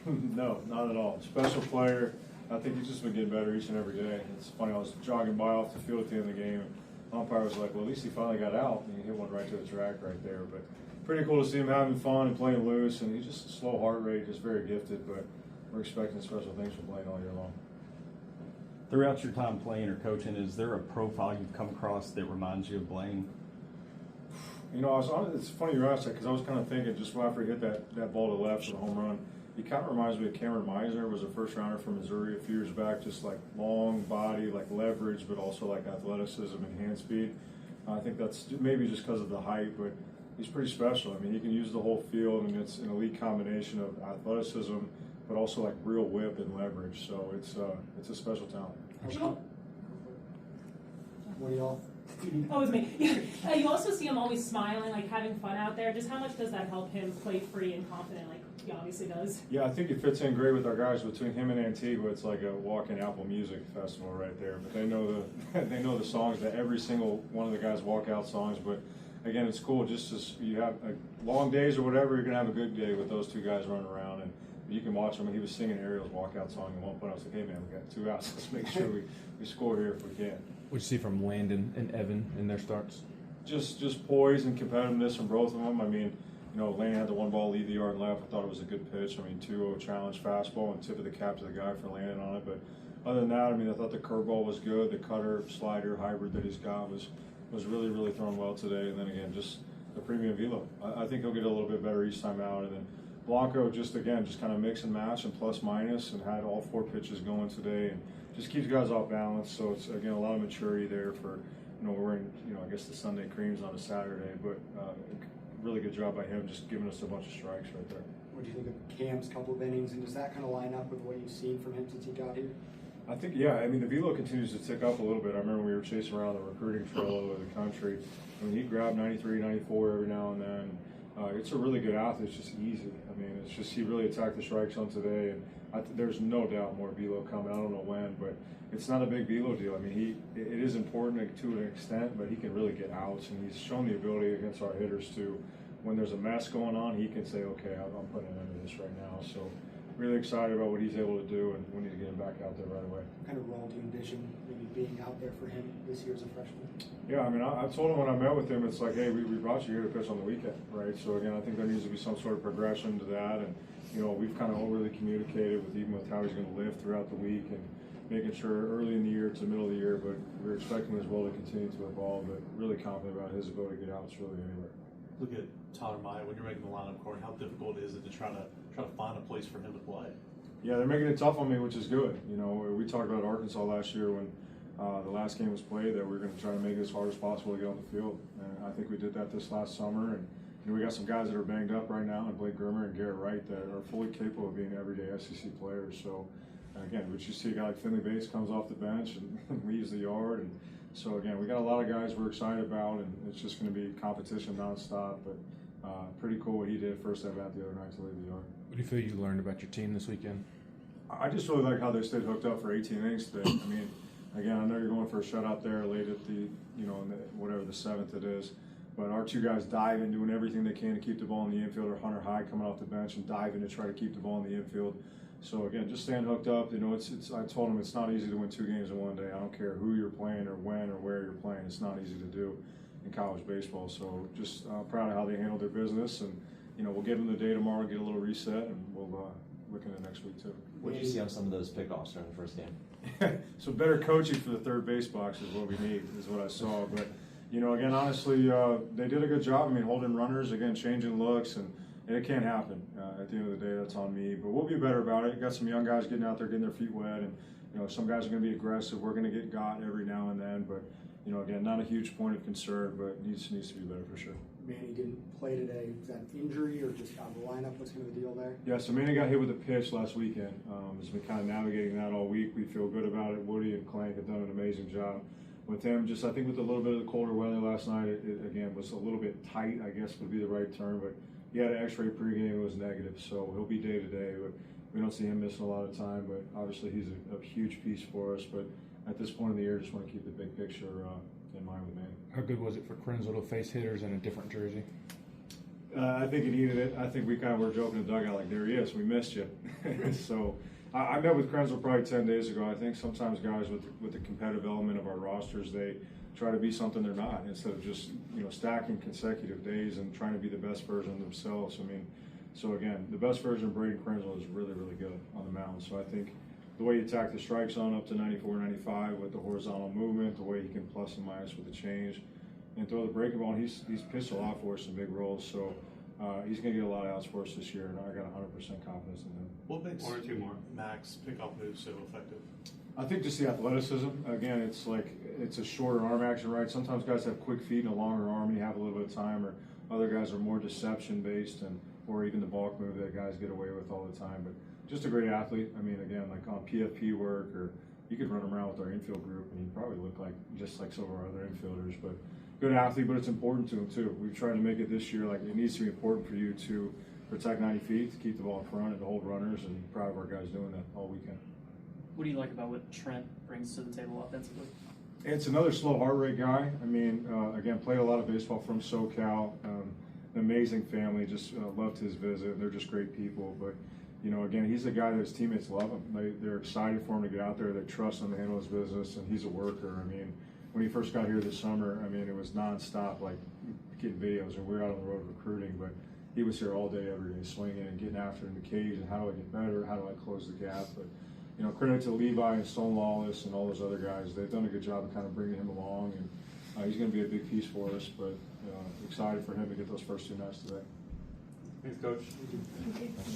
No, not at all. Special player. I think he's just been getting better each and every day. It's funny, I was jogging by off the field at the end of the game, and umpire was like, well, at least he finally got out, and he hit one right to the track right there. But pretty cool to see him having fun and playing loose, and he's just a slow heart rate, just very gifted, but we're expecting special things from Blaine all year long. Throughout your time playing or coaching, is there a profile you've come across that reminds you of Blaine? You know, it's funny you asked that, because I was kind of thinking just after he hit that ball to left for the home run, he kind of reminds me of Cameron Meisner, was a first rounder from Missouri a few years back, just like long body, like leverage, but also like athleticism and hand speed. I think that's maybe just because of the height, but he's pretty special. I mean, he can use the whole field, and it's an elite combination of athleticism, but also like real whip and leverage. So it's a special talent. What do y'all? Oh, it's me. Yeah. You also see him always smiling, like having fun out there. Just how much does that help him play free and confident, like he obviously does? Yeah, I think he fits in great with our guys. Between him and Antigua, it's like a walk-in Apple Music festival right there. But they know the songs, that every single one of the guys walk out songs. But again, it's cool. Just as you have long days or whatever, you're gonna have a good day with those two guys running around, and you can watch him. He was singing Ariel's walkout song at one point. I was like, hey man, we got 2 outs. Let's make sure we score here if we can. What'd you see from Landon and Evan in their starts? Just poise and competitiveness from both of them. I mean, you know, Lane had the one ball leave the yard and left. I thought it was a good pitch. I mean, 2-0 challenge fastball, and tip of the cap to the guy for landing on it. But other than that, I mean, I thought the curveball was good. The cutter, slider, hybrid that he's got was really, really thrown well today. And then again, just the premium velo. I think he'll get a little bit better each time out. And then Blanco just kind of mix and match and plus minus, and had all 4 pitches going today, and just keeps guys off balance. So it's again a lot of maturity there for, you know, we're in, you know, I guess the Sunday creams on a Saturday, but really good job by him just giving us a bunch of strikes right there. What do you think of Cam's couple of innings, and does that kind of line up with what you've seen from him since he got here? I think, yeah, I mean, the velo continues to tick up a little bit. I remember we were chasing around the recruiting trail all over the country. I mean, he grabbed 93, 94 every now and then. It's a really good athlete. It's just easy. I mean, it's just he really attacked the strike zone today, and there's no doubt more velo coming. I don't know when, but it's not a big velo deal. I mean, it is important to an extent, but he can really get outs, and he's shown the ability against our hitters to, when there's a mess going on, he can say, okay, I'm putting an end to this right now. So really excited about what he's able to do, and we need to get him back out there right away. What kind of role do you envision maybe being out there for him this year as a freshman? Yeah, I mean, I told him when I met with him, it's like, hey, we brought you here to pitch on the weekend, right? So again, I think there needs to be some sort of progression to that, and you know, we've kind of overly communicated with how he's going to live throughout the week, and making sure early in the year to the middle of the year, but we're expecting his role to continue to evolve, but really confident about his ability to get outs really anywhere. Look at Todd or Maya, when you're making the lineup, Corey, how difficult is it to try to find a place for him to play? Yeah, they're making it tough on me, which is good. You know, we talked about Arkansas last year when the last game was played, that we were going to try to make it as hard as possible to get on the field. And I think we did that this last summer. And you know, we got some guys that are banged up right now, and Blake Grimmer and Garrett Wright, that are fully capable of being everyday SEC players. So again, which you see a guy like Finley Bates comes off the bench and leaves the yard. And so again, we got a lot of guys we're excited about, and it's just going to be competition nonstop. But pretty cool what he did first at bat the other night to leave the yard. What do you feel you learned about your team this weekend? I just really like how they stayed hooked up for 18 innings today. I mean, again, I know you're going for a shutout there late at the, you know, in the, whatever the 7th it is, but our 2 guys diving, doing everything they can to keep the ball in the infield, or Hunter Hyde coming off the bench and diving to try to keep the ball in the infield. So again, just staying hooked up. You know, I told them it's not easy to win 2 games in one day. I don't care who you're playing or when or where you're playing. It's not easy to do in college baseball. So just proud of how they handled their business, and you know, we'll give them the day tomorrow, get a little reset, and we'll look into next week too. What did you see on some of those pickoffs during the first game? So better coaching for the third base box is what we need, is what I saw. But you know, again, honestly, they did a good job. I mean, holding runners, again, changing looks, and it can't happen. At the end of the day, that's on me. But we'll be better about it. You got some young guys getting out there, getting their feet wet, and you know, some guys are going to be aggressive. We're going to get got every now and then, but you know, again, not a huge point of concern, but needs to be better for sure. Manny didn't play today. Is that injury or just out of the lineup? What's kind of the deal there? Yeah, so Manny got hit with a pitch last weekend. Has been kind of navigating that all week. We feel good about it. Woody and Clank have done an amazing job with him. Just I think with a little bit of the colder weather last night, it again was a little bit tight, I guess would be the right term, but he had an x-ray pregame, it was negative, so he'll be day to day. But we don't see him missing a lot of time, but obviously he's a huge piece for us. But at this point in the year, just want to keep the big picture in mind with Manny. How good was it for Krenzel to face hitters in a different jersey? I think he needed it. I think we kind of were joking in the dugout like, there he is, we missed you. So I met with Krenzel probably 10 days ago. I think sometimes guys with the competitive element of our rosters, they try to be something they're not instead of just, stacking consecutive days and trying to be the best version of themselves. I mean, so again, the best version of Braden Krenzel is really, really good on the mound. So I think the way he attacked the strike zone up to 94, 95 with the horizontal movement, the way he can plus and minus with the change, and throw the breaking ball. He's pitched a lot for us in big roles, so he's going to get a lot of outs for us this year, and I got 100% confidence in him. What makes One or two more. Max pickoff moves so effective? I think just the athleticism. Again, it's a shorter arm action, right? Sometimes guys have quick feet and a longer arm, and you have a little bit of time, or other guys are more deception based, or even the balk move that guys get away with all the time. But just a great athlete. I mean, again, like on PFP work, or you could run him around with our infield group, and he'd probably look just like some of our other infielders. But good athlete, but it's important to him too. We've tried to make it this year like it needs to be important for you to protect 90 feet, to keep the ball in front, and to hold runners. And proud of our guys doing that all weekend. What do you like about what Trent brings to the table offensively? It's another slow heart rate guy. I mean, again, played a lot of baseball from SoCal. An amazing family. Just loved his visit. They're just great people. But again, he's a guy that his teammates love him. They're excited for him to get out there. They trust him to handle his business, and he's a worker. I mean, when he first got here this summer, I mean, it was nonstop, like getting videos, and we were out on the road recruiting. But he was here all day, every day, swinging and getting after it in the cage. And how do I get better? How do I close the gap? But credit to Levi and Stone Lawless and all those other guys. They've done a good job of kind of bringing him along, and he's going to be a big piece for us. But excited for him to get those first 2 nights today. Thanks, Coach.